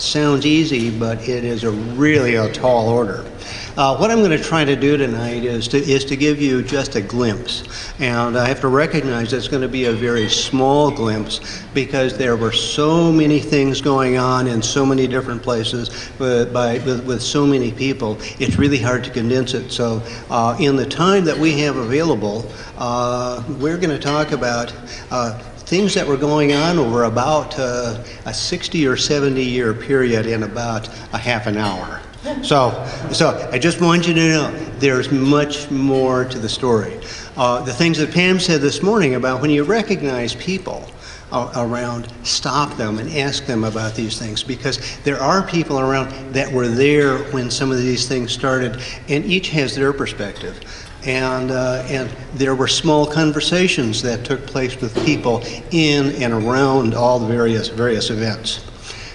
sounds easy, but it is really a tall order. What I'm going to try to do tonight is to give you just a glimpse, and I have to recognize it's going to be a very small glimpse because there were so many things going on in so many different places with so many people. It's really hard to condense it. So in the time that we have available, we're going to talk about things that were going on over about a 60 or 70 year period in about a half an hour. So I just want you to know there's much more to the story. The things that Pam said this morning about when you recognize people around, stop them and ask them about these things, because there are people around that were there when some of these things started, and each has their perspective. And there were small conversations that took place with people in and around all the various events.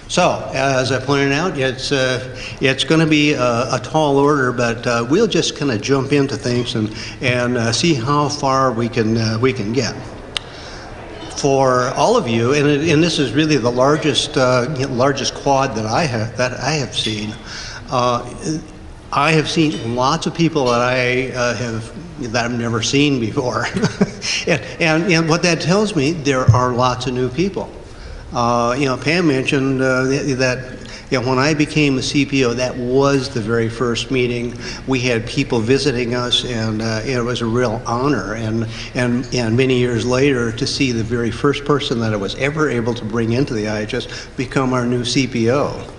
So, as I pointed out, it's going to be a tall order, but we'll just kind of jump into things and see how far we can get. For all of you, and this is really the largest quad that I have seen. I have seen lots of people that I've never seen before, and what that tells me, there are lots of new people. Pam mentioned that when I became a CPO, that was the very first meeting. We had people visiting us, and it was a real honor. And many years later, to see the very first person that I was ever able to bring into the IHS become our new CPO.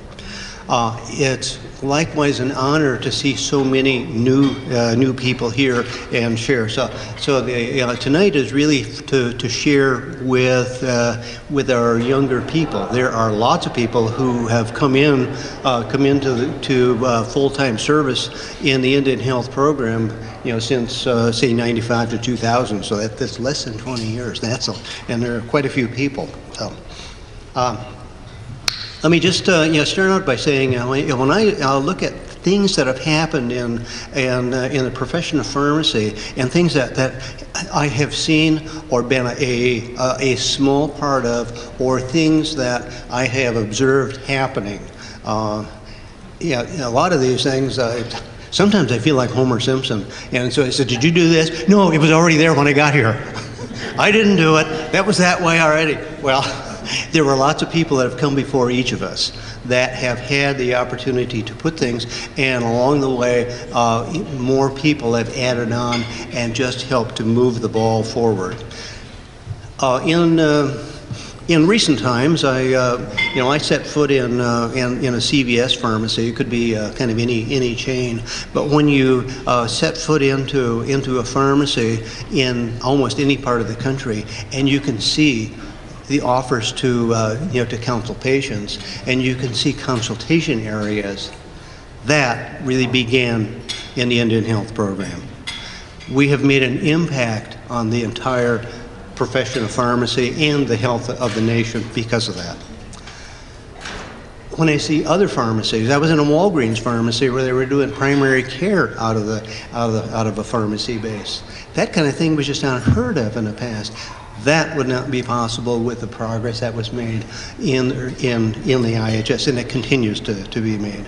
It's likewise an honor to see so many new people here and share. So tonight is really to share with our younger people. There are lots of people who have come into full-time service in the Indian Health Program, since say 95 to 2000. So that's less than 20 years. And there are quite a few people. So. Let me just start out by saying when I look at things that have happened in the profession of pharmacy and things that I have seen or been a small part of, or things that I have observed happening. A lot of these things. Sometimes I feel like Homer Simpson, and so I said, "Did you do this?" "No, it was already there when I got here." "I didn't do it. That was that way already." Well. There were lots of people that have come before each of us that have had the opportunity to put things, and along the way, more people have added on and just helped to move the ball forward. In recent times, I set foot in a CVS pharmacy. It could be kind of any chain, but when you set foot into a pharmacy in almost any part of the country, and you can see the offers to counsel patients, and you can see consultation areas, that really began in the Indian Health Program. We have made an impact on the entire profession of pharmacy and the health of the nation because of that. When I see other pharmacies, I was in a Walgreens pharmacy where they were doing primary care out of a pharmacy base. That kind of thing was just unheard of in the past. That would not be possible with the progress that was made in the IHS, and it continues to be made.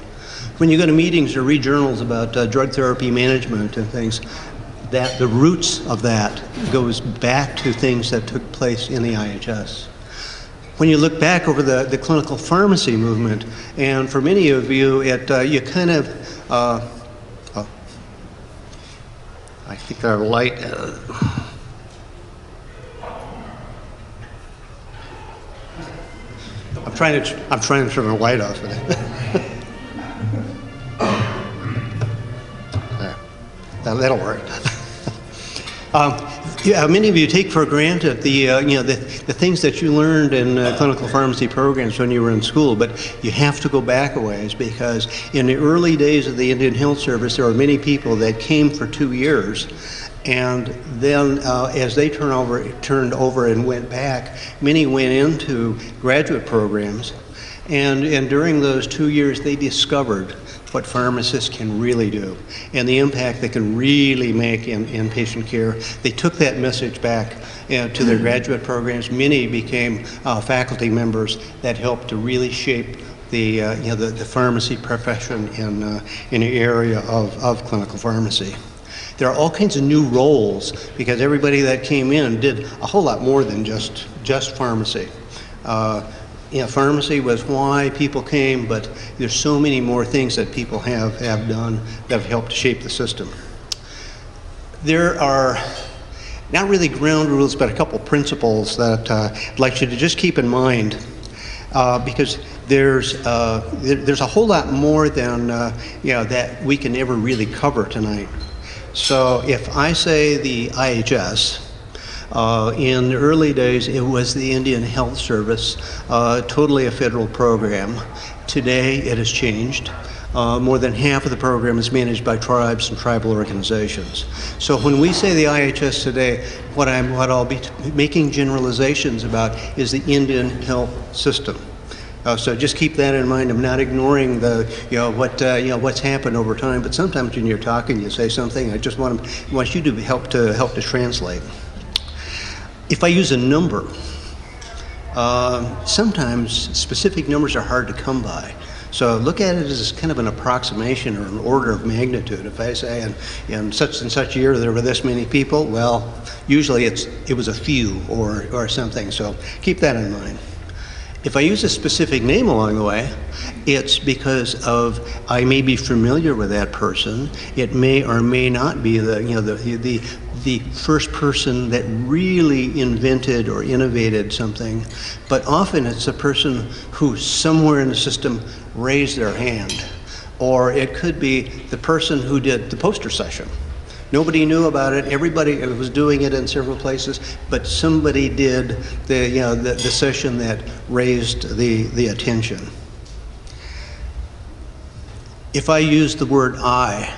When you go to meetings or read journals about drug therapy management and things, that the roots of that goes back to things that took place in the IHS. When you look back over the clinical pharmacy movement, and for many of you, you kind of, I think our light. I'm trying to turn the light off. That'll work. Many of you take for granted the things that you learned in clinical pharmacy programs when you were in school, but you have to go back a ways, because in the early days of the Indian Health Service, there were many people that came for 2 years. And then as they turned over and went back, many went into graduate programs. And during those 2 years, they discovered what pharmacists can really do and the impact they can really make in patient care. They took that message back to their graduate programs. Many became faculty members that helped to really shape the pharmacy profession in the area of clinical pharmacy. There are all kinds of new roles because everybody that came in did a whole lot more than just pharmacy. Pharmacy was why people came, but there's so many more things that people have done that have helped shape the system. There are not really ground rules, but a couple principles that I'd like you to just keep in mind, because there's a whole lot more than that we can ever really cover tonight. So if I say the IHS, in the early days it was the Indian Health Service, totally a federal program. Today it has changed. More than half of the program is managed by tribes and tribal organizations. So when we say the IHS today, what I'll be making generalizations about is the Indian health system. So just keep that in mind. I'm not ignoring what's happened over time, but sometimes when you're talking, you say something. I just want you to help to translate. If I use a number, sometimes specific numbers are hard to come by. So look at it as kind of an approximation or an order of magnitude. If I say in such and such year there were this many people, well, usually it was a few or something. So keep that in mind. If I use a specific name along the way, it's because I may be familiar with that person. It may or may not be the first person that really invented or innovated something, but often it's a person who somewhere in the system raised their hand, or it could be the person who did the poster session. Nobody knew about it. Everybody was doing it in several places, but somebody did the session that raised the attention. If I use the word I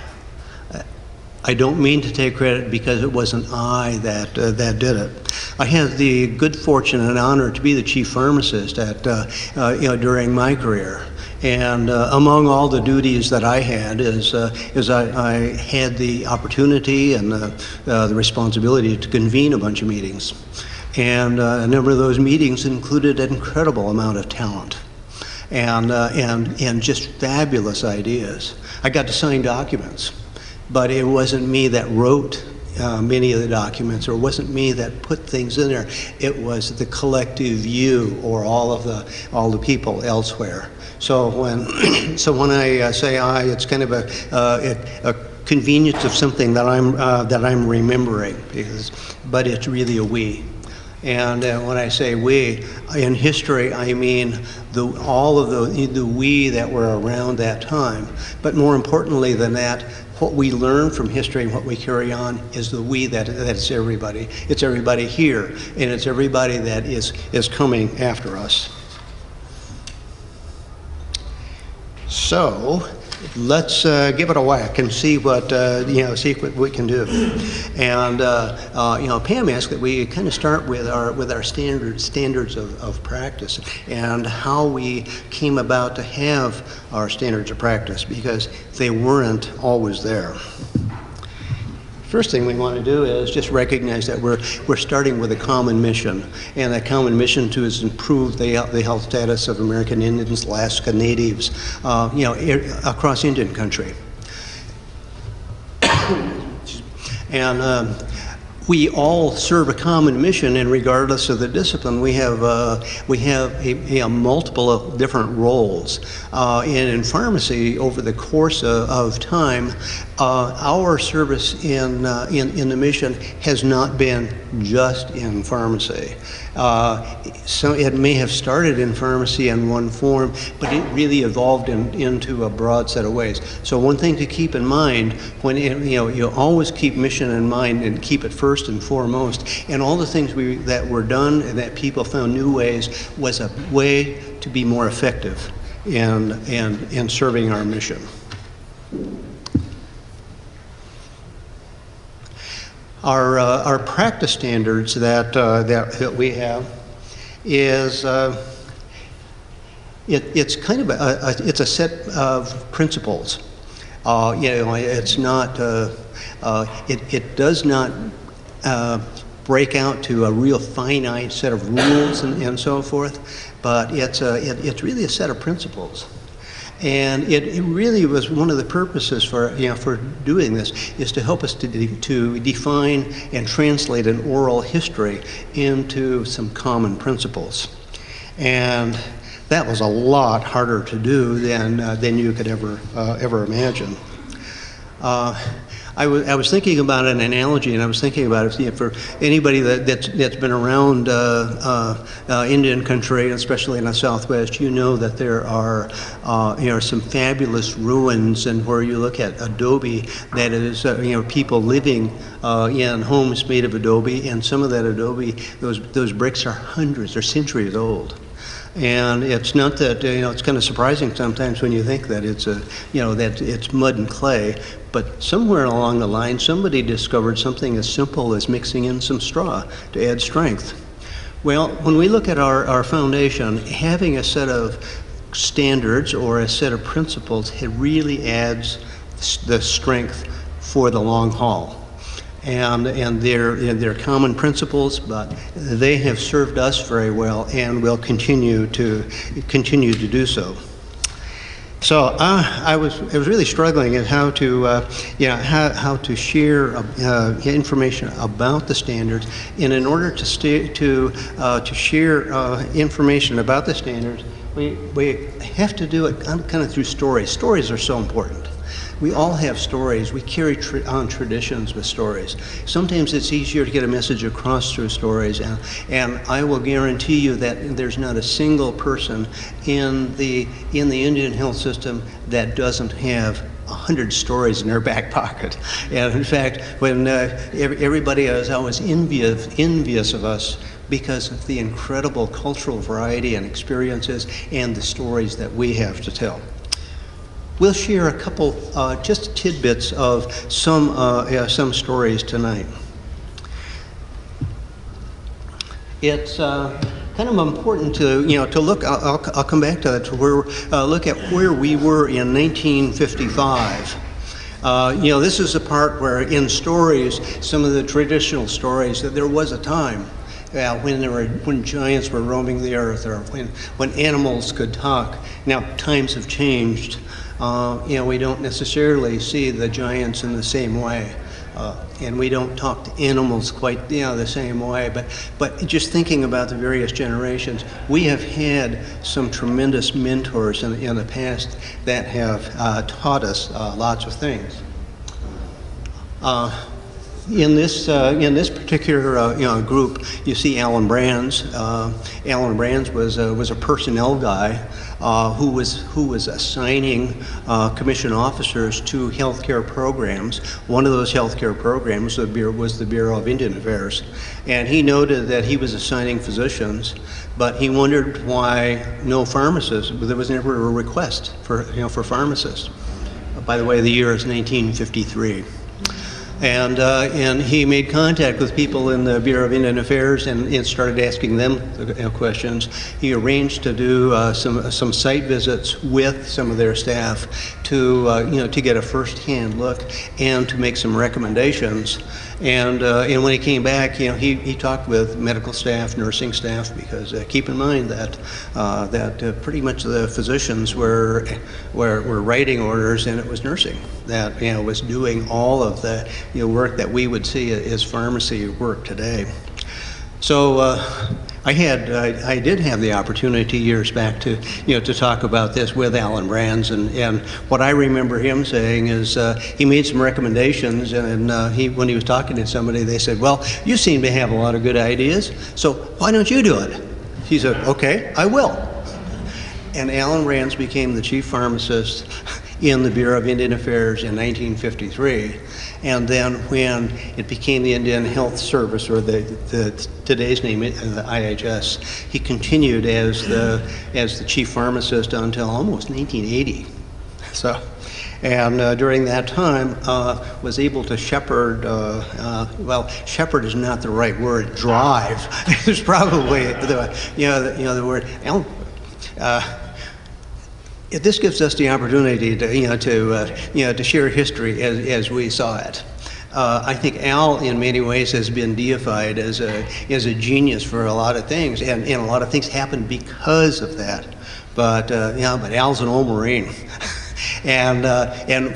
don't mean to take credit because it wasn't I that did it. I had the good fortune and honor to be the chief pharmacist during my career. And among all the duties that I had is I had the opportunity and the responsibility to convene a bunch of meetings. And a number of those meetings included an incredible amount of talent and just fabulous ideas. I got to sign documents, but it wasn't me that wrote many of the documents, or it wasn't me that put things in there. It was the collective you, or all the people elsewhere. So when I say I, it's kind of a convenience of something that I'm remembering, but it's really a we. And when I say we, in history, I mean all of the we that were around that time. But more importantly than that, what we learn from history and what we carry on is the we that's everybody. It's everybody here, and it's everybody that is coming after us. So let's give it a whack and see what we can do. And Pam asked that we kind of start with our standards of practice and how we came about to have our standards of practice, because they weren't always there. First thing we want to do is just recognize that we're starting with a common mission, and that common mission is improve the health status of American Indians, Alaska Natives, across Indian country. And we all serve a common mission, and regardless of the discipline, we have a multiple of different roles. And in pharmacy, over the course of time, our service in the mission has not been just in pharmacy. So it may have started in pharmacy in one form, but it really evolved into a broad set of ways. So one thing to keep in mind when you always keep mission in mind and keep it first and foremost. And all the things that were done and that people found new ways was a way to be more effective in serving our mission. Our practice standards that we have is it's kind of it's a set of principles. It's not it does not break out to a real finite set of rules and so forth, but it's really a set of principles. And it really was one of the purposes for doing this, is to help us to define and translate an oral history into some common principles. And that was a lot harder to do than you could ever imagine. I was thinking about an analogy, and I was thinking about it for anybody that's been around Indian country, especially in the Southwest. You know that there are some fabulous ruins, and where you look at adobe, that is people living in homes made of adobe, and some of that adobe, those bricks are hundreds or centuries old. And it's not that, it's kind of surprising sometimes when you think that that it's mud and clay, but somewhere along the line, somebody discovered something as simple as mixing in some straw to add strength. Well, when we look at our foundation, having a set of standards or a set of principles, it really adds the strength for the long haul. And they're common principles, but they have served us very well and will continue to do so. So I was really struggling at how to share information about the standards, and in order to share information about the standards, we have to do it kind of through stories. Stories are so important. We all have stories. We carry on traditions with stories. Sometimes it's easier to get a message across through stories, and I will guarantee you that there's not a single person in the Indian health system that doesn't have 100 stories in their back pocket. And in fact, when everybody is always envious of us because of the incredible cultural variety and experiences and the stories that we have to tell. We'll share a couple, just tidbits of some stories tonight. It's kind of important to look. I'll come back to that. Look at where we were in 1955. This is the part where in stories, some of the traditional stories, that there was a time when giants were roaming the earth, or when animals could talk. Now times have changed. We don't necessarily see the giants in the same way, and we don't talk to animals quite the same way. But just thinking about the various generations, we have had some tremendous mentors in the past that have taught us lots of things. In this particular group, you see Alan Brands. Alan Brands was a personnel guy who was assigning commission officers to healthcare programs. One of those healthcare programs was the Bureau of Indian Affairs, and he noted that he was assigning physicians, but he wondered why no pharmacists. There was never a request for pharmacists. By the way, the year is 1953. And he made contact with people in the Bureau of Indian Affairs and started asking them questions. He arranged to do some site visits with some of their staff to get a first-hand look and to make some recommendations. And when he came back, he talked with medical staff, nursing staff, because keep in mind that pretty much the physicians were writing orders, and it was nursing that was doing all of the work that we would see as pharmacy work today. So I did have the opportunity years back to talk about this with Alan Brands, and what I remember him saying is he made some recommendations, and when he was talking to somebody, they said, "Well, you seem to have a lot of good ideas, so why don't you do it?" He said, "Okay, I will." And Alan Brands became the chief pharmacist in the Bureau of Indian Affairs in 1953. And then when it became the Indian Health Service, or the today's name, the IHS, he continued as the chief pharmacist until almost 1980. So, and during that time, was able to shepherd. Well, shepherd is not the right word. Drive is probably the word. This gives us the opportunity to share history as we saw it. I think Al, in many ways, has been deified as a genius for a lot of things, and a lot of things happened because of that. But but Al's an old Marine. And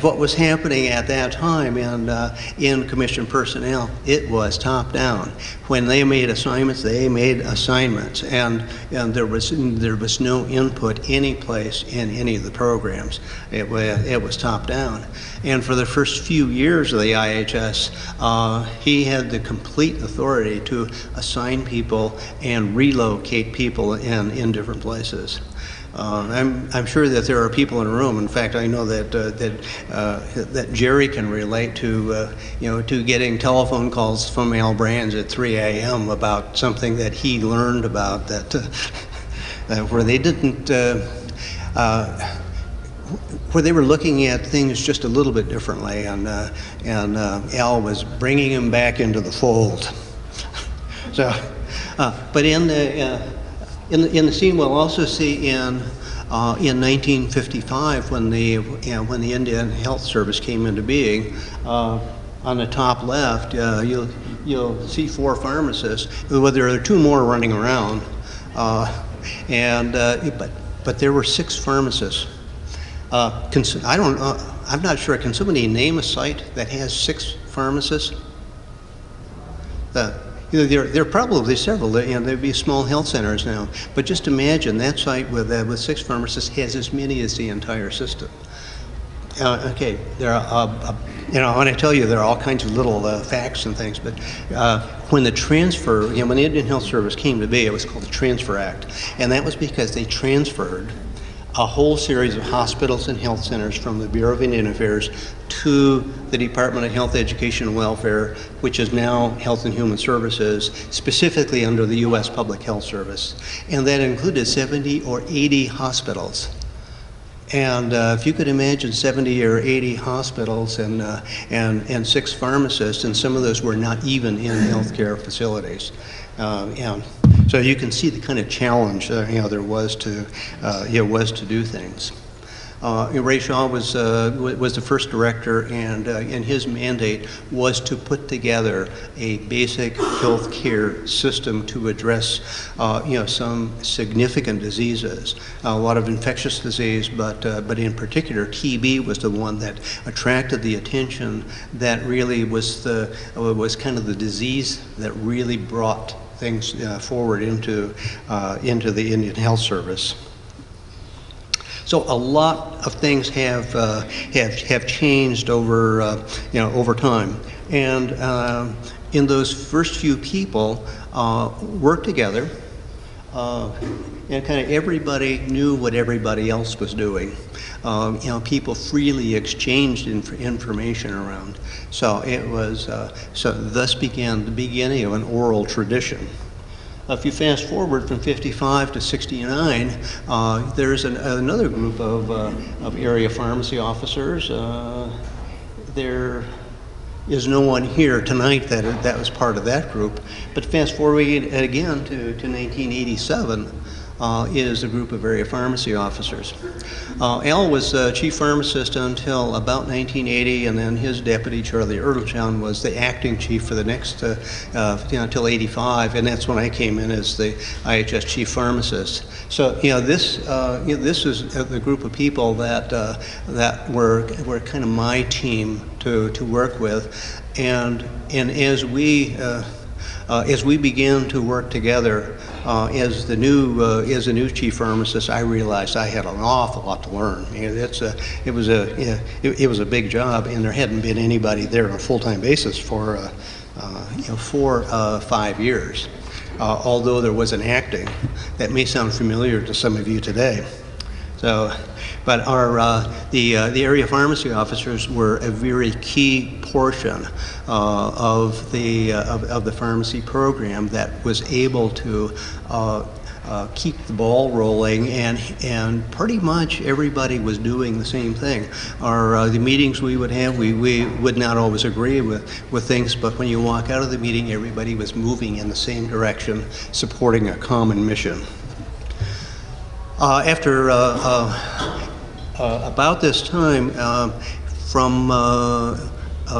what was happening at that time in commissioned personnel, it was top down. When they made assignments, they made assignments, and there was no input any place in any of the programs. It was top down. And for the first few years of the IHS, he had the complete authority to assign people and relocate people in different places. I'm sure that there are people in the room. In fact, I know that Jerry can relate to to getting telephone calls from Al Brands at 3 a.m. about something that he learned about that where they didn't where they were looking at things just a little bit differently, and Al was bringing him back into the fold. So, but in the scene, we'll also see in 1955, when the Indian Health Service came into being, on the top left, you'll see 4 pharmacists. Well, there are 2 more running around, but there were 6 pharmacists. I'm not sure. Can somebody name a site that has 6 pharmacists? There are probably several. There'd be small health centers now. But just imagine that site with 6 pharmacists has as many as the entire system. Okay, there are, when I tell you there are all kinds of little facts and things, but when the transfer, when the Indian Health Service came to be, it was called the Transfer Act. And that was because they transferred a whole series of hospitals and health centers from the Bureau of Indian Affairs to the Department of Health, Education, and Welfare, which is now Health and Human Services, specifically under the U.S. Public Health Service. And that included 70 or 80 hospitals. And if you could imagine 70 or 80 hospitals and 6 pharmacists, and some of those were not even in healthcare facilities. And so you can see the kind of challenge there was to do things. Ray Shaw was the first director, and his mandate was to put together a basic health care system to address some significant diseases, a lot of infectious disease, but in particular TB was the one that attracted the attention. That really was kind of the disease that really brought things forward into the Indian Health Service. So a lot of things have changed over time, and in those first few people worked together, and kind of everybody knew what everybody else was doing. People freely exchanged information around. So it was thus began the beginning of an oral tradition. If you fast forward from 55 to 69, there's another group of area pharmacy officers. There is no one here tonight that was part of that group. But fast forward again to 1987, is a group of area pharmacy officers. Al was chief pharmacist until about 1980, and then his deputy, Charlie Erdeltown, was the acting chief for the next, until 85, and that's when I came in as the IHS chief pharmacist. So, this is the group of people that were kind of my team to work with, and as we began to work together as the new chief pharmacist, I realized I had an awful lot to learn. It was a big job, and there hadn't been anybody there on a full-time basis for 5 years. Although there was an acting that may sound familiar to some of you today. So, but the area pharmacy officers were a very key portion of the pharmacy program that was able to keep the ball rolling, and pretty much everybody was doing the same thing. The meetings we would have, we would not always agree with things, but when you walk out of the meeting, everybody was moving in the same direction, supporting a common mission. After about this time, from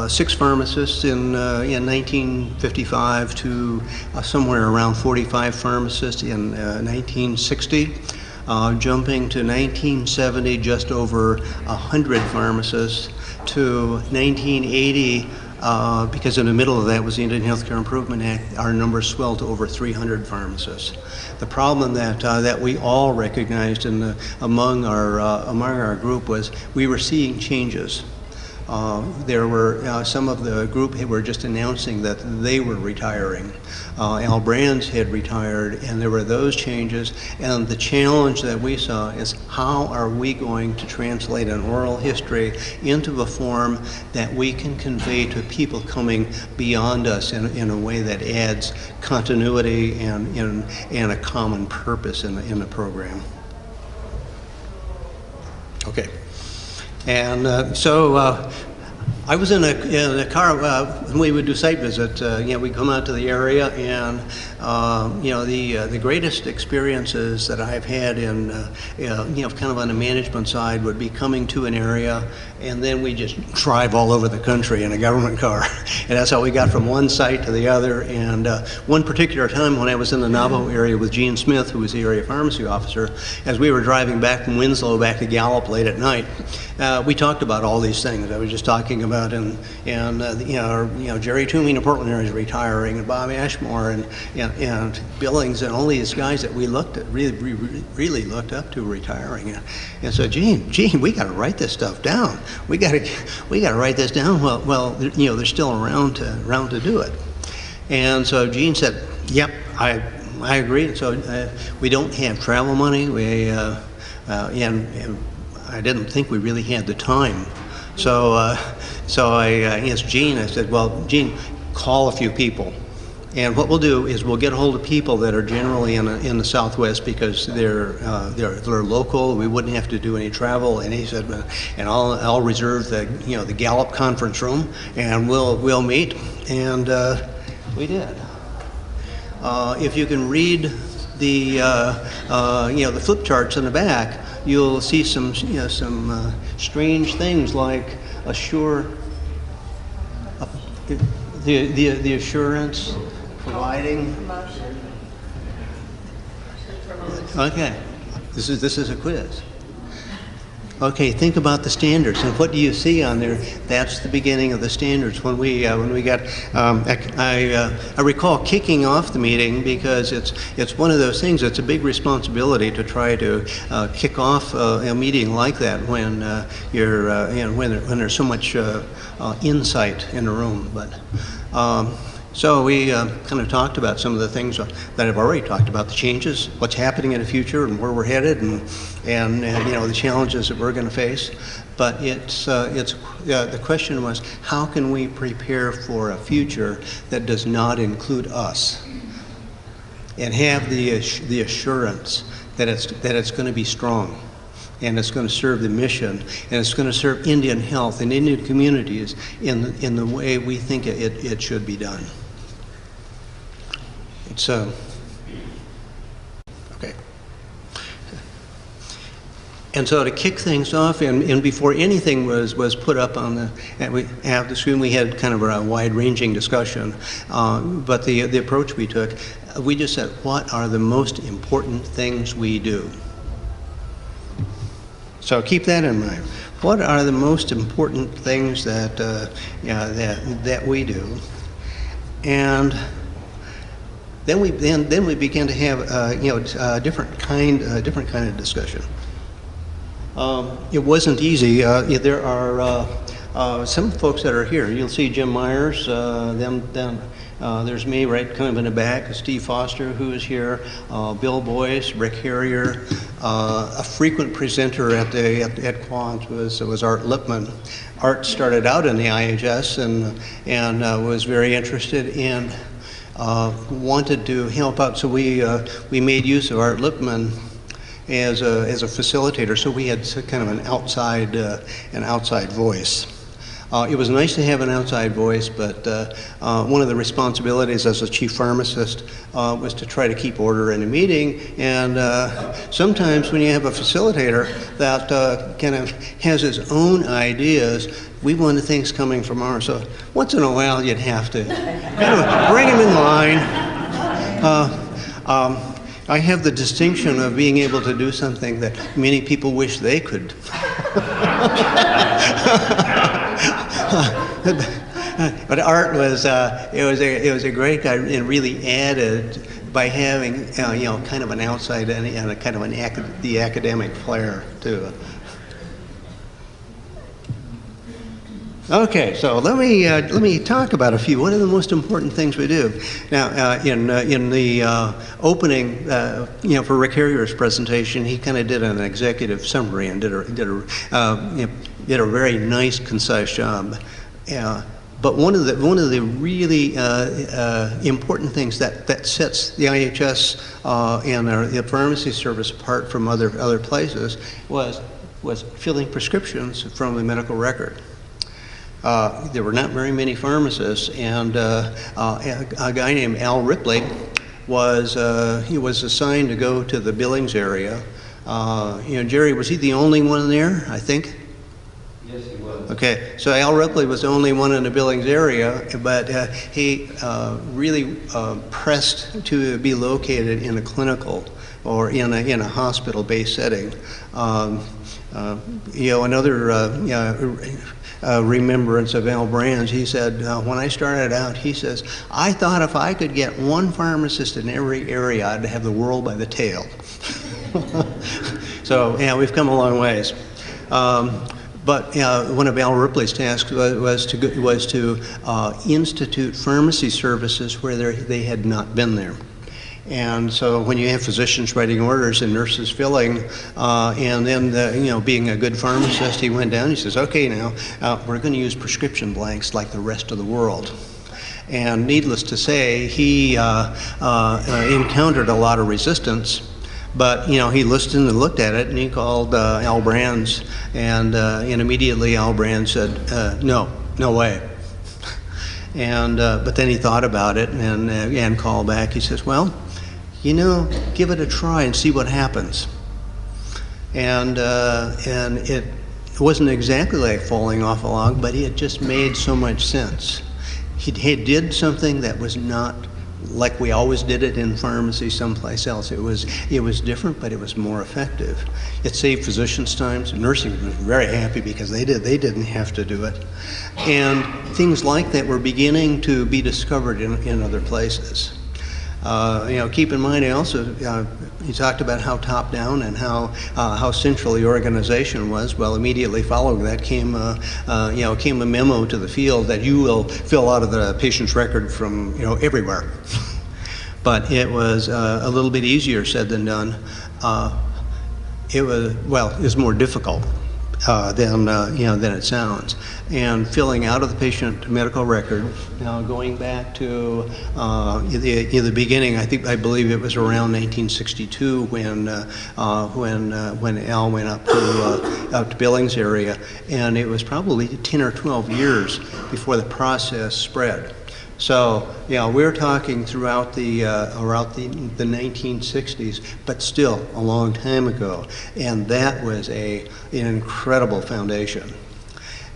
6 pharmacists in 1955 to somewhere around 45 pharmacists in 1960. Jumping to 1970, just over 100 pharmacists, to 1980, because in the middle of that was the Indian Healthcare Improvement Act, our numbers swelled to over 300 pharmacists. The problem that we all recognized among our group was we were seeing changes. There were some of the group who were just announcing that they were retiring. Al Brands had retired, and there were those changes. And the challenge that we saw is how are we going to translate an oral history into a form that we can convey to people coming beyond us in a way that adds continuity and a common purpose in the program. Okay. And so I was in a car when we would do site visit. We'd come out to the area, and the greatest experiences that I've had in kind of on the management side would be coming to an area, and then we just drive all over the country in a government car, and that's how we got from one site to the other. And one particular time when I was in the Navajo area with Gene Smith, who was the area pharmacy officer, as we were driving back from Winslow back to Gallup late at night, we talked about all these things I was just talking about, and Jerry Toomey in the Portland area is retiring, and Bob Ashmore and Billings, and all these guys that we really looked up to retiring. And so Gene, we got to write this stuff down. We got to write this down. Well, they're still around to do it. And so Gene said, "Yep, I agree." And so we don't have travel money. And I didn't think we really had the time. So I asked Gene. I said, "Well, Gene, call a few people, and what we'll do is we'll get a hold of people that are generally in the Southwest because they're local. We wouldn't have to do any travel." And he said, "And I'll reserve the Gallup conference room, and we'll meet." And we did. If you can read the flip charts in the back, you'll see some strange things like the assurance, providing. Okay, this is a quiz. Okay, think about the standards, and what do you see on there? That's the beginning of the standards. When we got, I recall kicking off the meeting because it's one of those things. It's a big responsibility to try to kick off a meeting like that when when there's so much insight in the room. But so we kind of talked about some of the things that I've already talked about, the changes, what's happening in the future, and where we're headed, and the challenges that we're going to face. But the question was, how can we prepare for a future that does not include us, and have the assurance that it's going to be strong, and it's going to serve the mission, and it's going to serve Indian health and Indian communities in the way we think it should be done. So, okay. And so to kick things off, and before anything was put up on the screen, we had kind of a wide-ranging discussion. But the approach we took, we just said, what are the most important things we do? So keep that in mind. What are the most important things that we do? And then we began to have a different kind of discussion. It wasn't easy. There are some folks that are here. You'll see Jim Myers. There's me right kind of in the back. Steve Foster, who is here. Bill Boyce, Rick Harrier. A frequent presenter at Quant was Art Lipman. Art started out in the IHS and was very interested in. Wanted to help out, so we made use of Art Lipman as a facilitator. So we had kind of an outside voice. It was nice to have an outside voice, but one of the responsibilities as a chief pharmacist was to try to keep order in a meeting. And sometimes when you have a facilitator that kind of has his own ideas, we wanted things coming from ours. So once in a while, you'd have to kind of bring them in line. I have the distinction of being able to do something that many people wish they could. But Art was it was a great guy, and really added by having kind of an outside and a kind of the academic flair to it. Okay, so let me talk about a few. What are the most important things we do? Now, in the opening, for Rick Harrier's presentation, he kind of did an executive summary and did a very nice, concise job. But one of the really important things that sets the IHS and the pharmacy service apart from other places was filling prescriptions from the medical record. There were not very many pharmacists, and a guy named Al Ripley was assigned to go to the Billings area. Jerry, was he the only one there, I think? Yes, he was. Okay, so Al Ripley was the only one in the Billings area, but he really pressed to be located in a clinical or in a hospital-based setting. Another remembrance of Al Brands, he said, when I started out, he says, I thought if I could get one pharmacist in every area, I'd have the world by the tail. So, yeah, we've come a long ways. But one of Al Ripley's tasks was to institute pharmacy services where they had not been there. And so when you have physicians writing orders and nurses filling, and then being a good pharmacist, he went down. He says, "Okay, now we're going to use prescription blanks like the rest of the world." And needless to say, he encountered a lot of resistance. But he listened and looked at it, and he called Al Brands, and immediately Al Brands said, "No way." And but then he thought about it and called back. He says, "Well, give it a try and see what happens." And it wasn't exactly like falling off a log, but it just made so much sense. He did something that was not like we always did it in pharmacy someplace else. It was different, but it was more effective. It saved physicians' time. Nursing was very happy because they didn't have to do it. And things like that were beginning to be discovered in other places. Keep in mind, he talked about how top-down and how central the organization was. Well, immediately following that came a memo to the field that you will fill out of the patient's record from everywhere. But it was a little bit easier said than done. It was more difficult than it sounds. And filling out of the patient medical record, now going back to the beginning, I believe it was around 1962 when Al went up to Billings area, and it was probably 10 or 12 years before the process spread. So, we're talking throughout the 1960s, but still a long time ago, and that was an incredible foundation.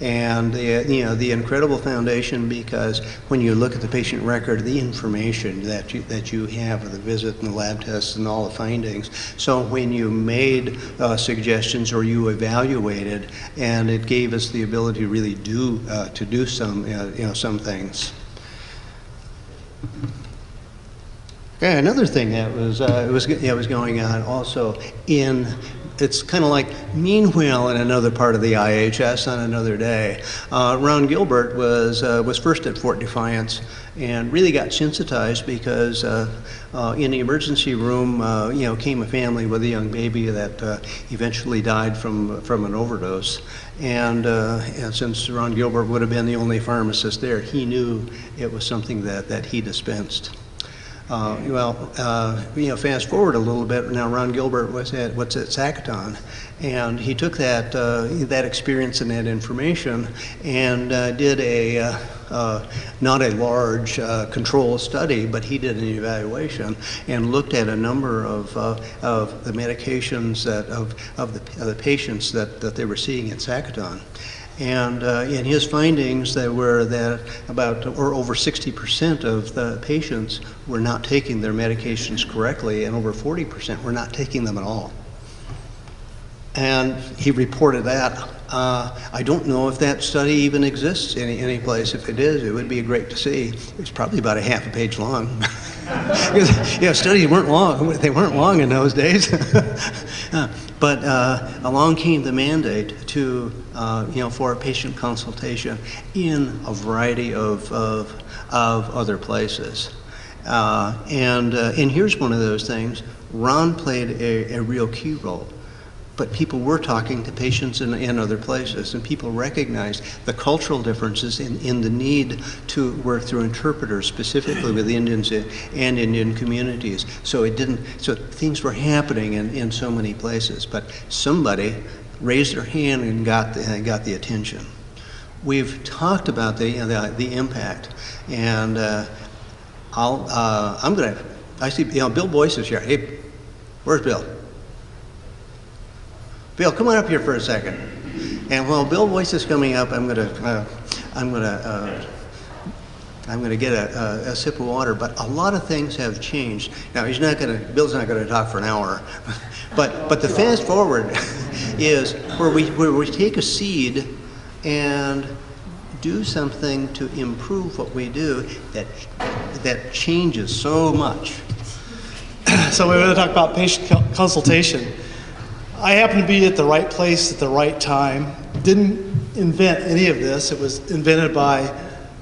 And the incredible foundation, because when you look at the patient record, the information that you have of the visit and the lab tests and all the findings. So when you made suggestions or you evaluated, and it gave us the ability to really do some things. Okay, another thing that was going on also it's kind of like meanwhile in another part of the IHS on another day. Ron Gilbert was first at Fort Defiance and really got sensitized because in the emergency room came a family with a young baby that eventually died from an overdose. And since Ron Gilbert would have been the only pharmacist there, he knew it was something that he dispensed. Fast forward a little bit. Now Ron Gilbert was at Sacaton, and he took that experience and that information and did not a large control study, but he did an evaluation and looked at a number of the medications of the patients that they were seeing at Sacaton. And in his findings, there were that over 60% of the patients were not taking their medications correctly, and over 40% were not taking them at all. And he reported that. I don't know if that study even exists any place. If it is, it would be great to see. It's probably about a half a page long. Because, studies weren't long. They weren't long in those days. But along came the mandate for a patient consultation in a variety of other places. And here's one of those things. Ron played a real key role. But people were talking to patients in other places, and people recognized the cultural differences in the need to work through interpreters, specifically with Indians and Indian communities. So things were happening in so many places, but somebody raised their hand and got the attention. We've talked about the impact, and I see Bill Boyce is here. Hey, where's Bill? Bill, come on up here for a second. And while Bill Boyce is coming up, I'm gonna get a sip of water. But a lot of things have changed. Now Bill's not gonna talk for an hour. but the fast forward is where we take a seed and do something to improve what we do that changes so much. So we're going to talk about patient consultation. I happened to be at the right place at the right time. Didn't invent any of this. It was invented by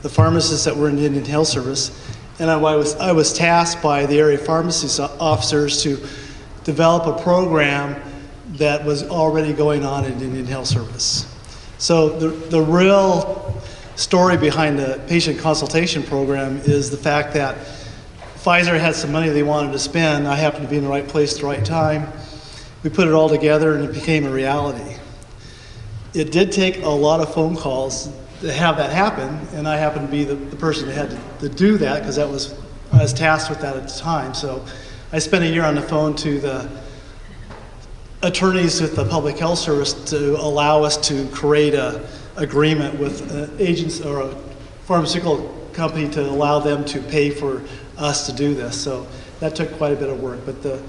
the pharmacists that were in the Indian Health Service. And I was tasked by the area pharmacy officers to develop a program that was already going on in Indian Health Service. So the real story behind the patient consultation program is the fact that Pfizer had some money they wanted to spend. I happened to be in the right place at the right time. We put it all together and it became a reality. It did take a lot of phone calls to have that happen, and I happened to be the person that had to do that because I was tasked with that at the time. So I spent a year on the phone to the attorneys with the Public Health Service to allow us to create an agreement with an agency or a pharmaceutical company to allow them to pay for us to do this. So that took quite a bit of work. But the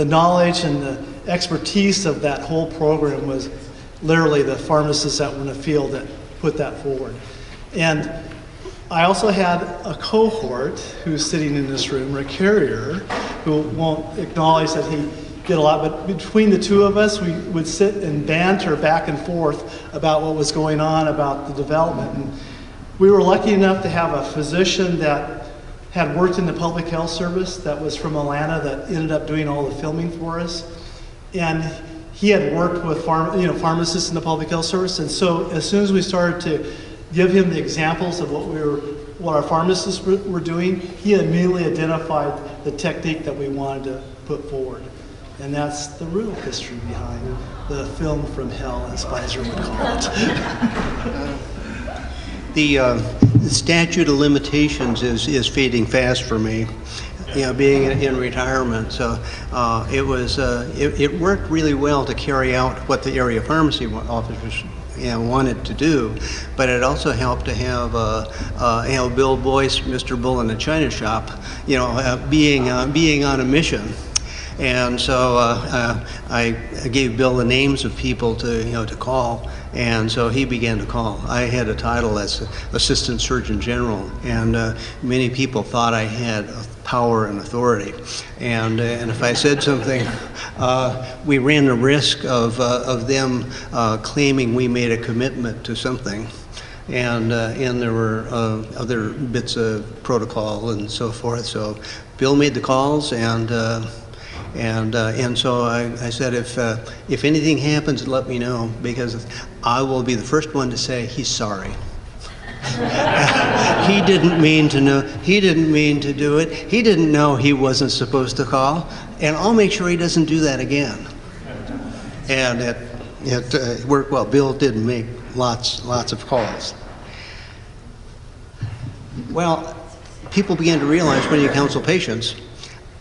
knowledge and the expertise of that whole program was literally the pharmacists that were in the field that put that forward. And I also had a cohort who's sitting in this room, Rick Carrier, who won't acknowledge that he did a lot, but between the two of us, we would sit and banter back and forth about what was going on, about the development. And we were lucky enough to have a physician that had worked in the Public Health Service that was from Atlanta that ended up doing all the filming for us. And he had worked with pharmacists in the Public Health Service. And so as soon as we started to give him the examples of what our pharmacists were doing, he immediately identified the technique that we wanted to put forward. And that's the real history behind the film from hell, as Pfizer would call it. The statute of limitations is fading fast for me, being in retirement. So it worked really well to carry out what the area pharmacy officers wanted to do, but it also helped to have Bill Boyce, Mr. Bull in the China shop, being on a mission. And so I gave Bill the names of people to call, and so he began to call. I had a title as Assistant Surgeon General, and many people thought I had power and authority. And if I said something, we ran the risk of them claiming we made a commitment to something. And there were other bits of protocol and so forth. So Bill made the calls, and so I said, if anything happens, let me know, because I will be the first one to say he's sorry. He didn't mean to know. He didn't mean to do it. He didn't know he wasn't supposed to call. And I'll make sure he doesn't do that again. And it worked well. Bill did make lots of calls. Well, people began to realize when you counsel patients,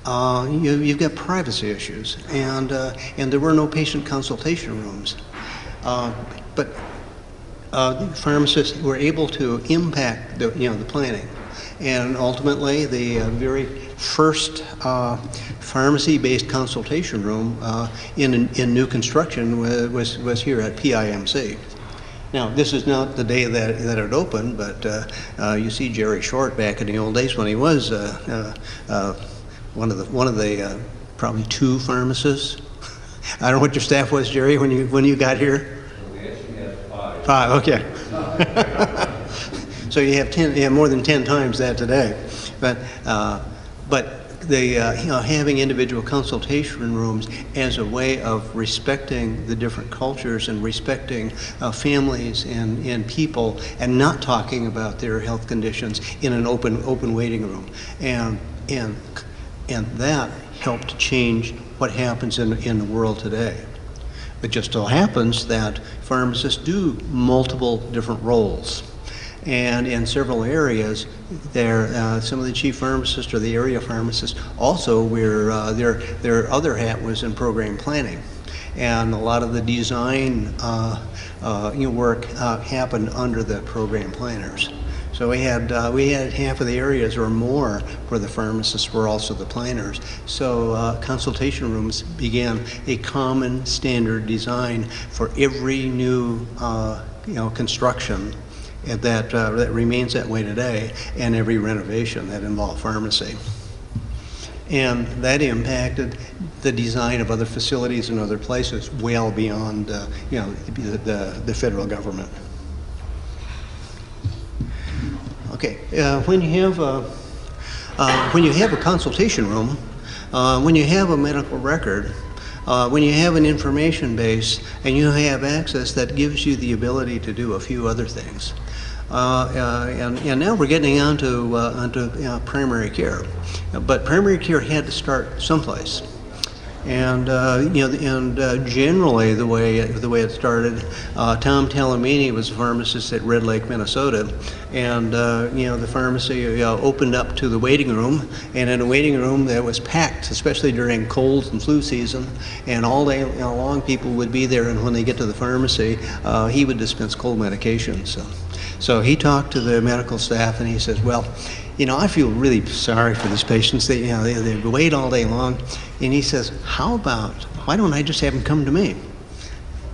you've got privacy issues, and there were no patient consultation rooms. But pharmacists were able to impact the planning, and ultimately the very first pharmacy-based consultation room in new construction was here at PIMC. Now, this is not the day that it opened, but you see Jerry Short back in the old days when he was one of the probably 2 pharmacists. I don't know what your staff was, Jerry, when you got here. We actually had 5. 5, okay. So you have more than 10 times that today, but the having individual consultation rooms as a way of respecting the different cultures and respecting families and people, and not talking about their health conditions in an open waiting room, and that helped change what happens in the world today. It just so happens that pharmacists do multiple different roles. And in several areas, some of the chief pharmacists or the area pharmacists also their other hat was in program planning, and a lot of the design work happened under the program planners. So we had half of the areas or more where the pharmacists were also the planners. So consultation rooms began a common standard design for every new construction. That remains that way today, and every renovation that involved pharmacy. And that impacted the design of other facilities in other places well beyond the federal government. Okay, when you have a consultation room, when you have a medical record, when you have an information base and you have access, that gives you the ability to do a few other things. And now we're getting onto primary care, but primary care had to start someplace. And generally the way it started, Tom Talamini was a pharmacist at Red Lake, Minnesota, and the pharmacy opened up to the waiting room, and in a waiting room that was packed, especially during cold and flu season, and all day long people would be there, and when they get to the pharmacy, he would dispense cold medications. So he talked to the medical staff, and he says, well, I feel really sorry for these patients. They wait all day long. And he says, why don't I just have them come to me?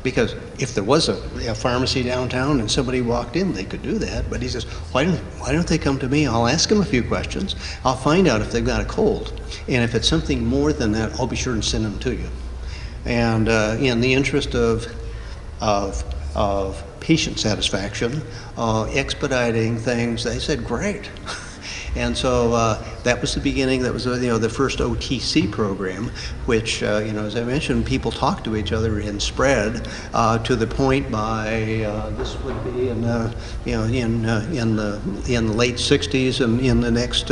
Because if there was a pharmacy downtown and somebody walked in, they could do that. But he says, why don't they come to me? I'll ask them a few questions. I'll find out if they've got a cold. And if it's something more than that, I'll be sure and send them to you. And in the interest of patient satisfaction, expediting things, they said, great. And so that was the beginning. That was the first OTC program, which as I mentioned, people talked to each other and spread to the point by this would be in the late '60s, and in the next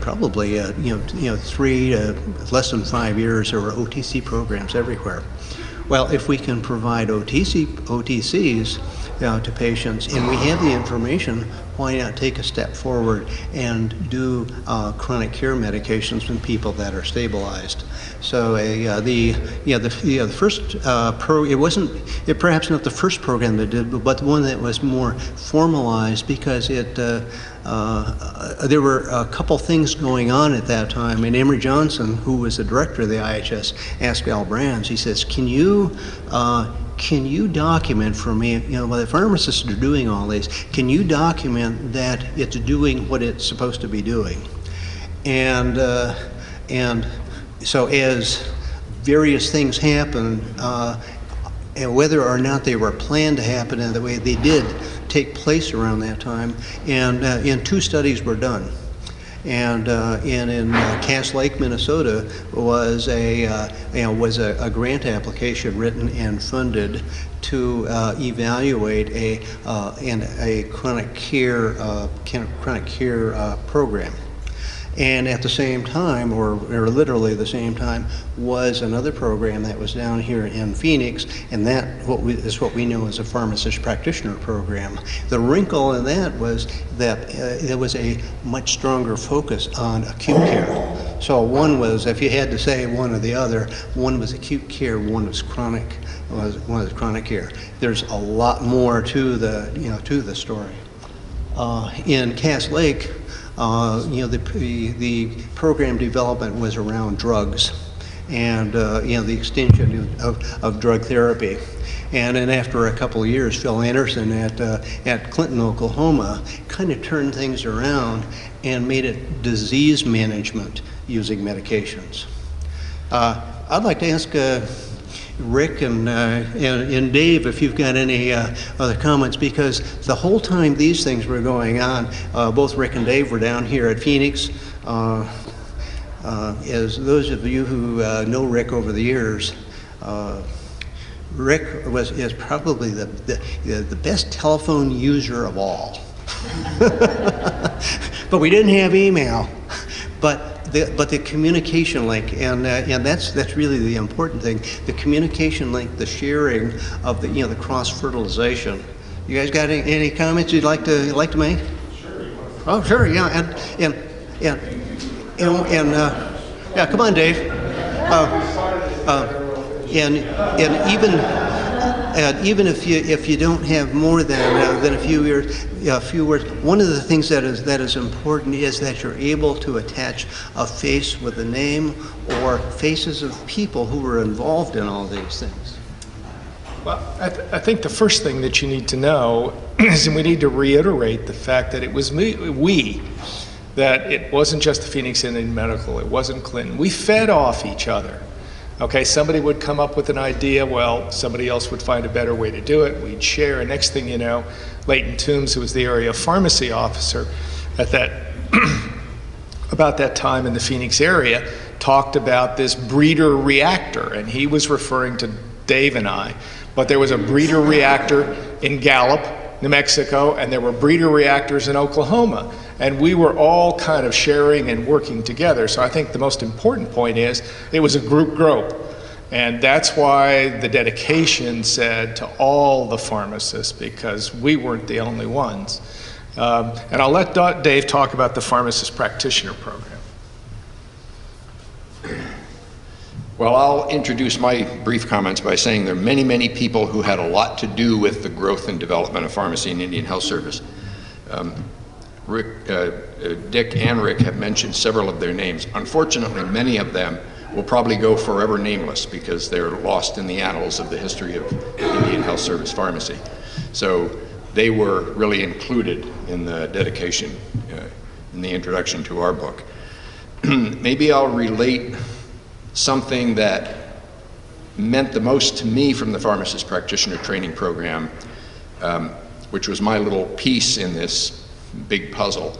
probably 3 to less than 5 years, there were OTC programs everywhere. Well, if we can provide OTCs to patients, and we have the information, why not take a step forward and do chronic care medications in people that are stabilized? So the first it wasn't perhaps not the first program that did, but the one that was more formalized, because there were a couple things going on at that time. And Emory Johnson, who was the director of the IHS, asked Al Brands, he says, can you document for me, while the pharmacists are doing all these, can you document that it's doing what it's supposed to be doing? And so as various things happen, and whether or not they were planned to happen in the way they did take place around that time, and 2 studies were done. And in Cass Lake, Minnesota, was a grant application written and funded to evaluate a chronic care program. And at the same time, or literally the same time, was another program that was down here in Phoenix, and that is what we know as a pharmacist practitioner program. The wrinkle in that was that there was a much stronger focus on acute care. So one was, if you had to say one or the other, one was acute care, one was chronic care. There's a lot more to the story. In Cass Lake, the program development was around drugs and the extension of drug therapy. And then after a couple of years, Phil Anderson at Clinton, Oklahoma, kind of turned things around and made it disease management using medications. I'd like to ask Rick and Dave if you've got any other comments, because the whole time these things were going on, both Rick and Dave were down here at Phoenix. As those of you who know Rick over the years, Rick is probably the best telephone user of all. But we didn't have email. But the communication link, and that's really the important thing. The communication link, the sharing of the cross fertilization. You guys got any comments you'd like to make? Sure. Oh, sure. Yeah, and yeah. Come on, Dave. And even if you don't have more than a few words, one of the things that is important is that you're able to attach a face with a name or faces of people who were involved in all these things. Well, I think the first thing that you need to know is, and we need to reiterate the fact that it was that it wasn't just the Phoenix Indian Medical, it wasn't Clinton. We fed off each other. Okay, somebody would come up with an idea, well, somebody else would find a better way to do it, we'd share, and next thing you know, Leighton Toombs, who was the area pharmacy officer at about that time in the Phoenix area, talked about this breeder reactor, and he was referring to Dave and I, but there was a breeder reactor in Gallup, New Mexico, and there were breeder reactors in Oklahoma. And we were all kind of sharing and working together. So I think the most important point is it was a group growth. And that's why the dedication said to all the pharmacists, because we weren't the only ones. And I'll let Dave talk about the pharmacist practitioner program. Well, I'll introduce my brief comments by saying there are many, many people who had a lot to do with the growth and development of pharmacy in Indian Health Service. Dick and Rick have mentioned several of their names. Unfortunately, many of them will probably go forever nameless because they're lost in the annals of the history of Indian Health Service pharmacy. So they were really included in the dedication, in the introduction to our book. Maybe I'll relate something that meant the most to me from the pharmacist practitioner training program, which was my little piece in this big puzzle,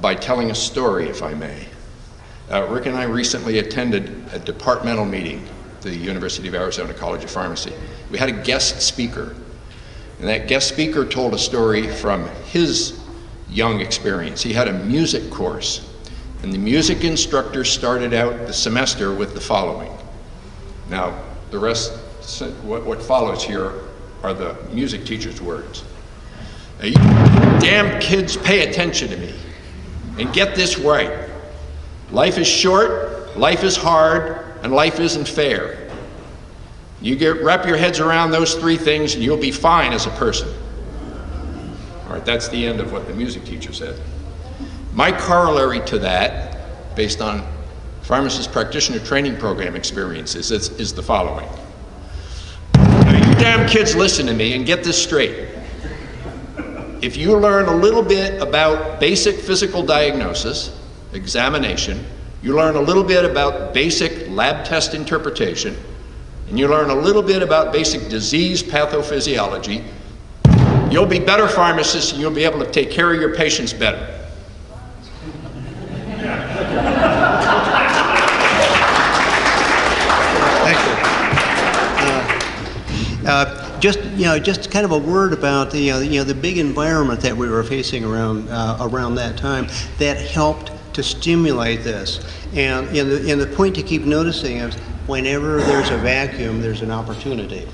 by telling a story, if I may. Rick and I recently attended a departmental meeting at the University of Arizona College of Pharmacy. We had a guest speaker, and that guest speaker told a story from his young experience. He had a music course, and the music instructor started out the semester with the following. Now, the rest, what follows here are the music teacher's words. Now, you damn kids, pay attention to me and get this right. Life is short, life is hard, and life isn't fair. Wrap your heads around those three things and you'll be fine as a person. All right, that's the end of what the music teacher said. My corollary to that, based on pharmacist practitioner training program experiences, is the following. Now, you damn kids, listen to me and get this straight. If you learn a little bit about basic physical diagnosis, examination, you learn a little bit about basic lab test interpretation, and you learn a little bit about basic disease pathophysiology, you'll be better pharmacists and you'll be able to take care of your patients better. Thank you. just kind of a word about the big environment that we were facing around that time that helped to stimulate this. And the point to keep noticing is whenever there's a vacuum, there's an opportunity.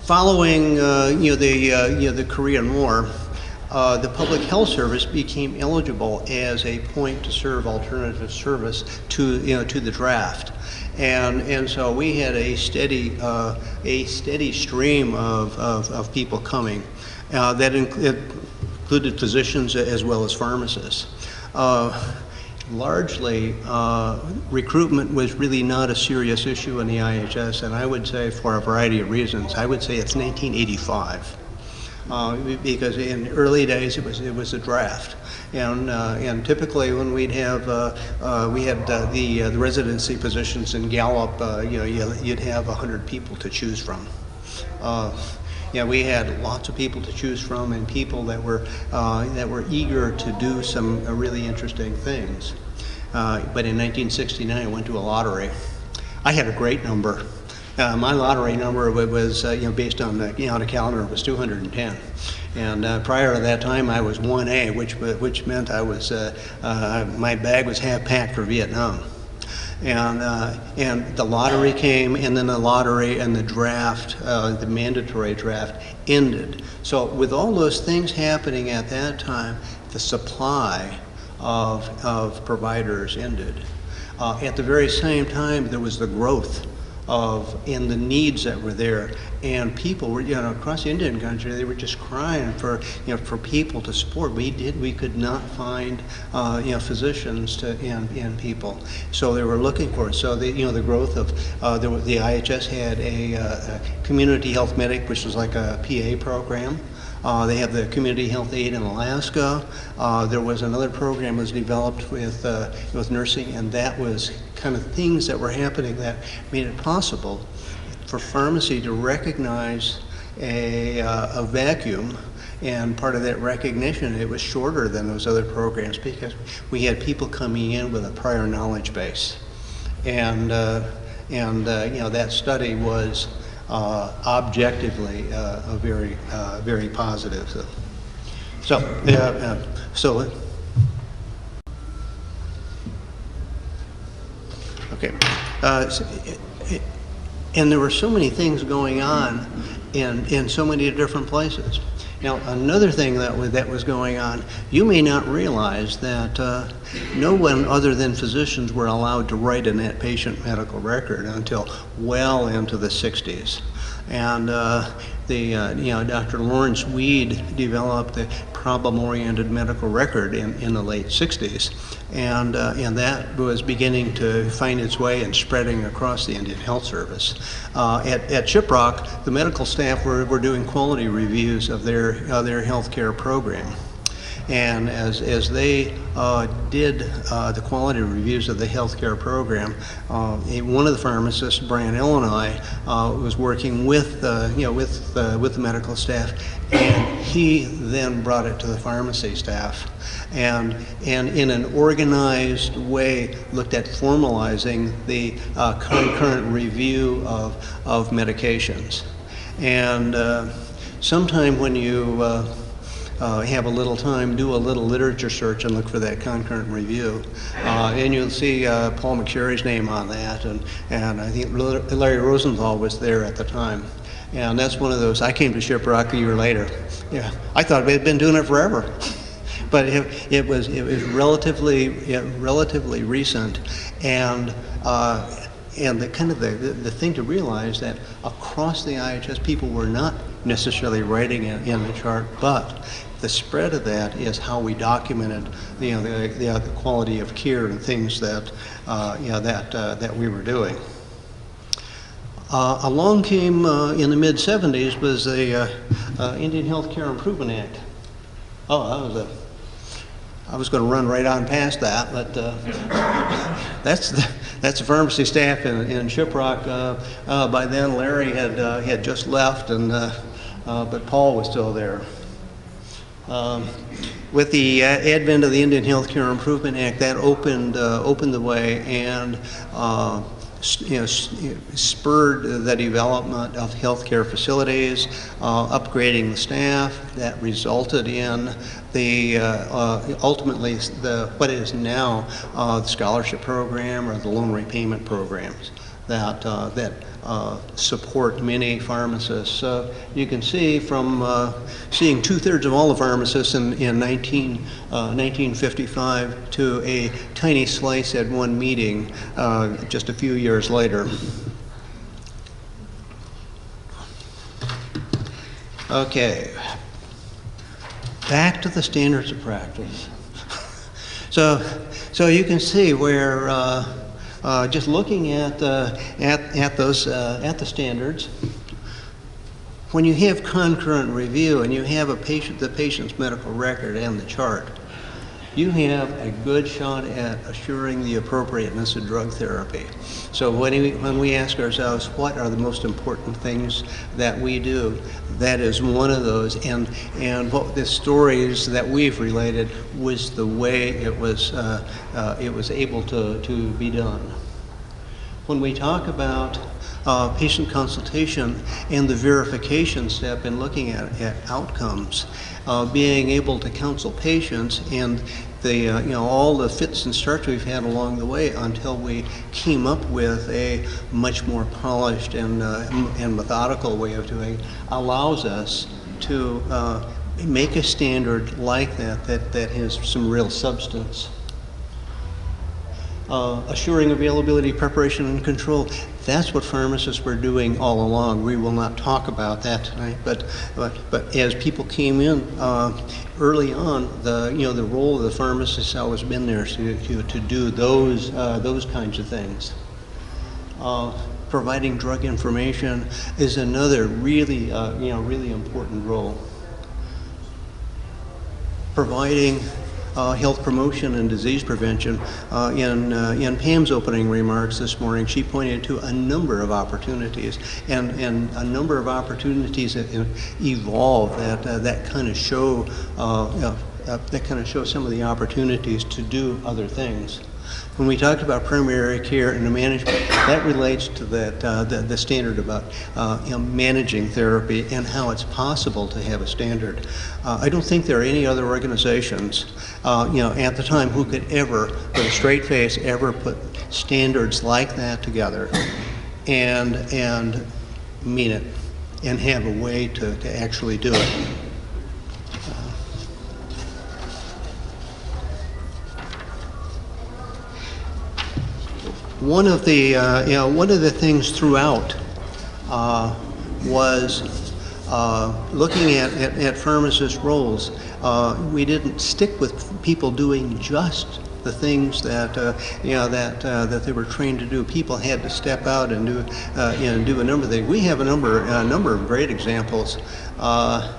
Following the Korean War, the Public Health Service became eligible as a point to serve alternative service to the draft. And so we had a steady stream of people coming that included physicians as well as pharmacists. Largely, recruitment was really not a serious issue in the IHS, and I would say for a variety of reasons. I would say it's 1985. Because in early days it was a draft, and typically when we had the residency positions in Gallup, you'd have 100 people to choose from. We had lots of people to choose from, and people that were eager to do some really interesting things. But in 1969, I went to a lottery. I had a great number. My lottery number was, based on the calendar, was 210. And prior to that time, I was 1A, which meant I was my bag was half packed for Vietnam. And the lottery came, and then the lottery and the draft, the mandatory draft, ended. So with all those things happening at that time, the supply of providers ended. At the very same time, there was the growth and the needs that were there, and people were, across the Indian country, they were just crying for people to support. We could not find, physicians and people, so they were looking for it. So the growth of the IHS had a community health medic, which was like a PA program. They have the community health aid in Alaska. There was another program was developed with nursing, and that was kind of things that were happening that made it possible for pharmacy to recognize a vacuum. And part of that recognition, it was shorter than those other programs because we had people coming in with a prior knowledge base, and that study was objectively very positive. Okay. And there were so many things going on in so many different places. Now, another thing that was going on, you may not realize that no one other than physicians were allowed to write in that patient medical record until well into the 60s. And Dr. Lawrence Weed developed the problem-oriented medical record in the late 60s, and that was beginning to find its way and spreading across the Indian Health Service. At Shiprock, the medical staff were doing quality reviews of their healthcare program. And as they did the quality reviews of the healthcare program, one of the pharmacists, Brian Illinois, was working with the medical staff, and he then brought it to the pharmacy staff, and in an organized way looked at formalizing the concurrent review of medications. And sometime when you have a little time, do a little literature search and look for that concurrent review. And you'll see Paul McSherry's name on that, and I think Larry Rosenthal was there at the time. And that's one of those, I came to Shiprock a year later. Yeah, I thought we had been doing it forever. But it was relatively recent, and the thing to realize that across the IHS, people were not necessarily writing it in the chart, but the spread of that is how we documented the quality of care and things that we were doing. Along came in the mid 70s was the Indian Health Care Improvement Act. I was going to run right on past that, but that's the pharmacy staff in Shiprock. By then, Larry had just left, but Paul was still there. With the advent of the Indian Health Care Improvement Act, that opened the way, and spurred the development of healthcare facilities, upgrading the staff. That resulted in the ultimately what is now the scholarship program or the loan repayment programs that support many pharmacists. You can see from seeing 2/3 of all the pharmacists in 1955 to a tiny slice at one meeting just a few years later. Okay, back to the standards of practice. So you can see where just looking at the standards, when you have concurrent review and you have the patient's medical record and the chart, you have a good shot at assuring the appropriateness of drug therapy. So when we ask ourselves, what are the most important things that we do, that is one of those. And what the stories that we've related was the way it was able to be done. When we talk about patient consultation and the verification step in looking at outcomes, being able to counsel patients and all the fits and starts we've had along the way until we came up with a much more polished and methodical way of doing it, allows us to make a standard like that has some real substance. Assuring availability, preparation, and control. That's what pharmacists were doing all along. We will not talk about that tonight, but as people came in early on, the role of the pharmacist has always been there to do those kinds of things. Providing drug information is another really really important role. Providing health promotion and disease prevention. In Pam's opening remarks this morning, she pointed to a number of opportunities, and a number of opportunities that evolve that kind of show some of the opportunities to do other things. When we talked about primary care and the management, that relates to the standard about managing therapy and how it's possible to have a standard. I don't think there are any other organizations, at the time who could ever, with a straight face, ever put standards like that together and mean it and have a way to actually do it. One of the things throughout was looking at pharmacist roles. We didn't stick with people doing just the things that they were trained to do. People had to step out and do a number of things. We have a number of great examples. I'm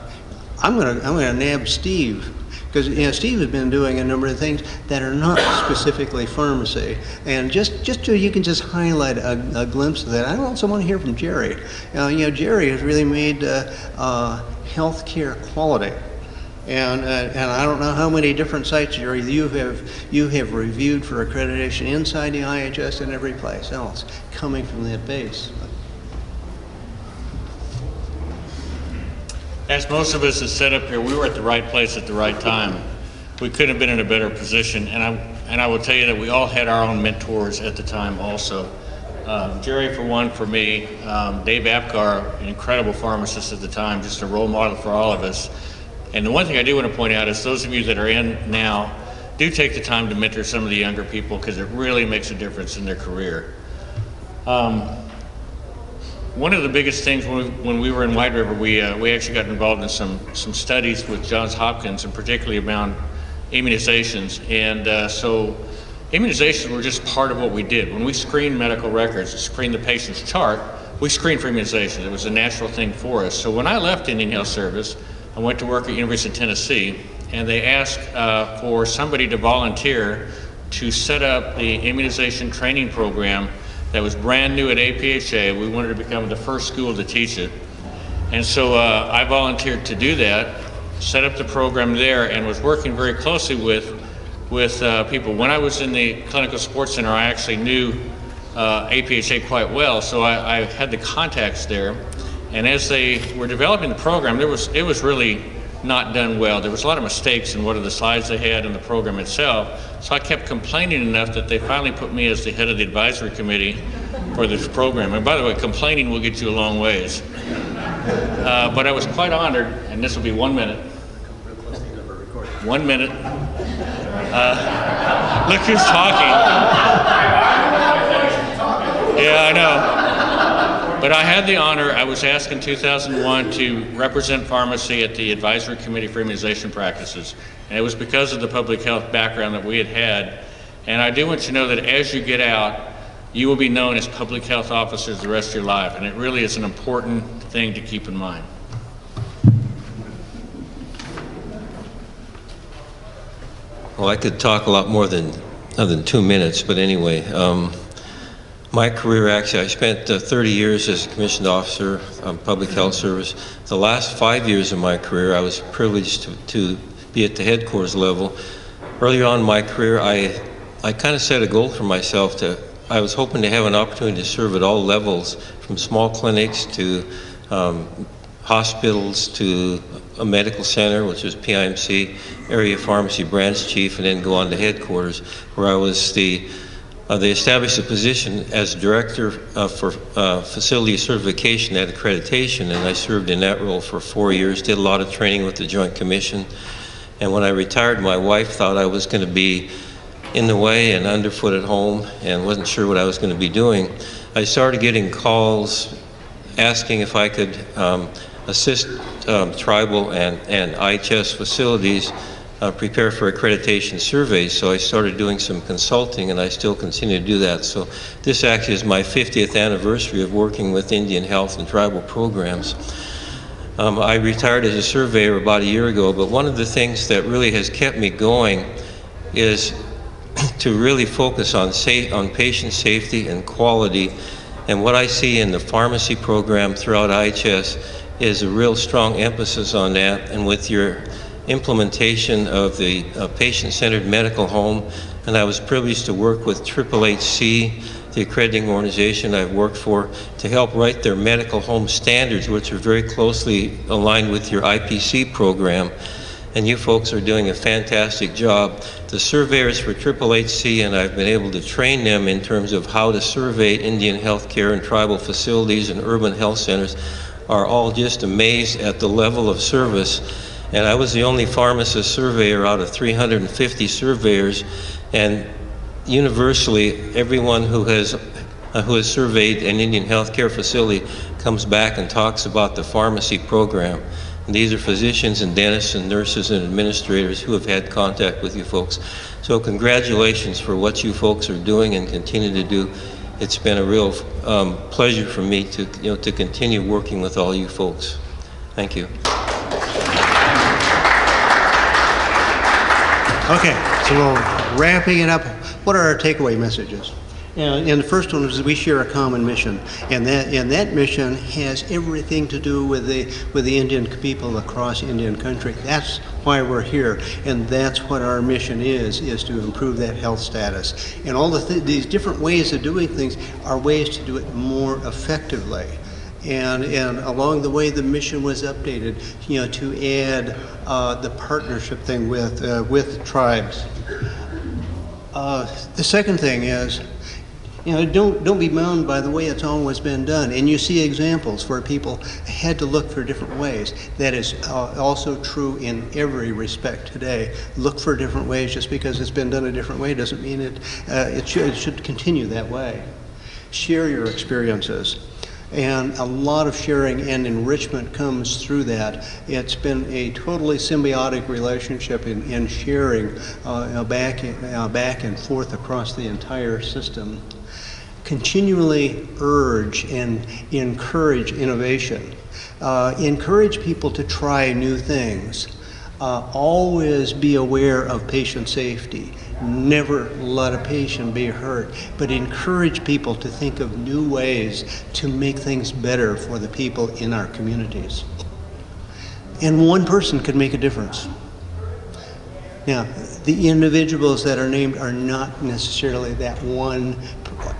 gonna nab Steve, because Steve has been doing a number of things that are not specifically pharmacy, and just so you can just highlight a glimpse of that. I also want to hear from Jerry. Jerry has really made healthcare quality, and I don't know how many different sites, Jerry, you have reviewed for accreditation inside the IHS and every place else, coming from that base. As most of us have said up here, we were at the right place at the right time. We couldn't have been in a better position, and I will tell you that we all had our own mentors at the time also. Jerry, for one, for me, Dave Apgar, an incredible pharmacist at the time, just a role model for all of us. And the one thing I do want to point out is those of you that are in now, do take the time to mentor some of the younger people, because it really makes a difference in their career. One of the biggest things when we were in White River, we actually got involved in some studies with Johns Hopkins, and particularly around immunizations. And so immunizations were just part of what we did. When we screened medical records, screened the patient's chart, we screened for immunizations. It was a natural thing for us. So when I left Indian Health Service, I went to work at University of Tennessee, and they asked for somebody to volunteer to set up the immunization training program that was brand new at APHA. We wanted to become the first school to teach it. And so I volunteered to do that, set up the program there, and was working very closely with people. When I was in the Clinical Support Center, I actually knew APHA quite well, so I had the contacts there. And as they were developing the program, it was really not done well. There was a lot of mistakes in what are the slides they had in the program itself. So I kept complaining enough that they finally put me as the head of the advisory committee for this program. And by the way, complaining will get you a long ways. But I was quite honored, and this will be 1 minute. 1 minute. Look who's talking. Yeah, I know. But I had the honor, I was asked in 2001 to represent pharmacy at the Advisory Committee for Immunization Practices. And it was because of the public health background that we had. And I do want you to know that as you get out, you will be known as public health officers the rest of your life. And it really is an important thing to keep in mind. Well, I could talk a lot more than 2 minutes, but anyway. My career, actually, I spent 30 years as a commissioned officer on public health service. The last 5 years of my career, I was privileged to be at the headquarters level. Early on in my career, I kind of set a goal for myself I was hoping to have an opportunity to serve at all levels, from small clinics to hospitals to a medical center, which was PIMC, area pharmacy branch chief, and then go on to headquarters, where I was they established a position as director for facility certification and accreditation, and I served in that role for 4 years, did a lot of training with the Joint Commission. And when I retired, my wife thought I was going to be in the way and underfoot at home and wasn't sure what I was going to be doing. I started getting calls asking if I could assist tribal and IHS facilities prepare for accreditation surveys. So I started doing some consulting, and I still continue to do that. So this actually is my 50th anniversary of working with Indian health and tribal programs. I retired as a surveyor about a year ago, but one of the things that really has kept me going is to really focus on patient safety and quality. And what I see in the pharmacy program throughout IHS is a real strong emphasis on that. And with your implementation of the patient-centered medical home, and I was privileged to work with HHC, the accrediting organization I've worked for, to help write their medical home standards, which are very closely aligned with your IPC program. And you folks are doing a fantastic job. The surveyors for HHC, and I've been able to train them in terms of how to survey Indian healthcare and tribal facilities and urban health centers, are all just amazed at the level of service. And I was the only pharmacist surveyor out of 350 surveyors, and universally, everyone who has surveyed an Indian healthcare facility comes back and talks about the pharmacy program. And these are physicians and dentists and nurses and administrators who have had contact with you folks. So congratulations for what you folks are doing and continue to do. It's been a real pleasure for me to continue working with all you folks. Thank you. Okay, so wrapping it up, what are our takeaway messages? And the first one is we share a common mission, and that mission has everything to do with the Indian people across Indian country. That's why we're here, and that's what our mission is to improve that health status. And all these different ways of doing things are ways to do it more effectively. And along the way, the mission was updated, to add the partnership thing with tribes. The second thing is, don't be bound by the way it's always been done. And you see examples where people had to look for different ways. That is also true in every respect today. Look for different ways. Just because it's been done a different way doesn't mean it should continue that way. Share your experiences. And a lot of sharing and enrichment comes through that. It's been a totally symbiotic relationship in sharing back and forth across the entire system. Continually urge and encourage innovation. Encourage people to try new things. Always be aware of patient safety. Never let a patient be hurt, but encourage people to think of new ways to make things better for the people in our communities. And one person could make a difference. Now, the individuals that are named are not necessarily that one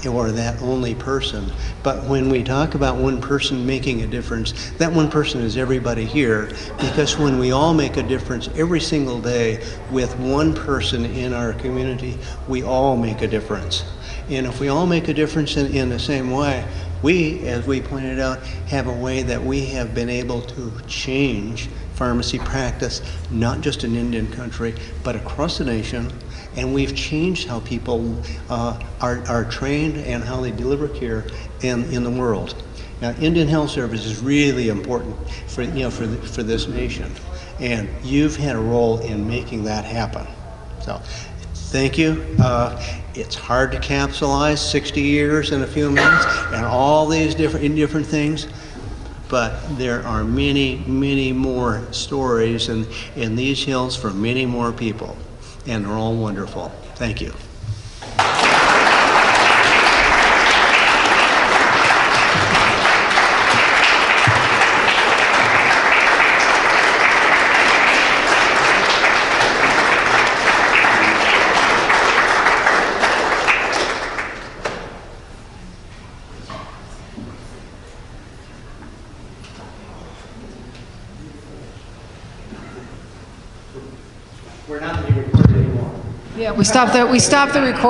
or that only person. But when we talk about one person making a difference, that one person is everybody here, because when we all make a difference every single day with one person in our community, we all make a difference. And if we all make a difference in the same way, we, as we pointed out, have a way that we have been able to change pharmacy practice, not just in Indian country, but across the nation. And we've changed how people are trained and how they deliver care in the world. Now, Indian Health Service is really important for this nation, and you've had a role in making that happen. So, thank you. It's hard to capsulize 60 years in a few minutes and all these different things, but there are many, many more stories in these hills for many more people, and they're all wonderful. Thank you. We're not being recorded anymore. Yeah, we stopped the recording.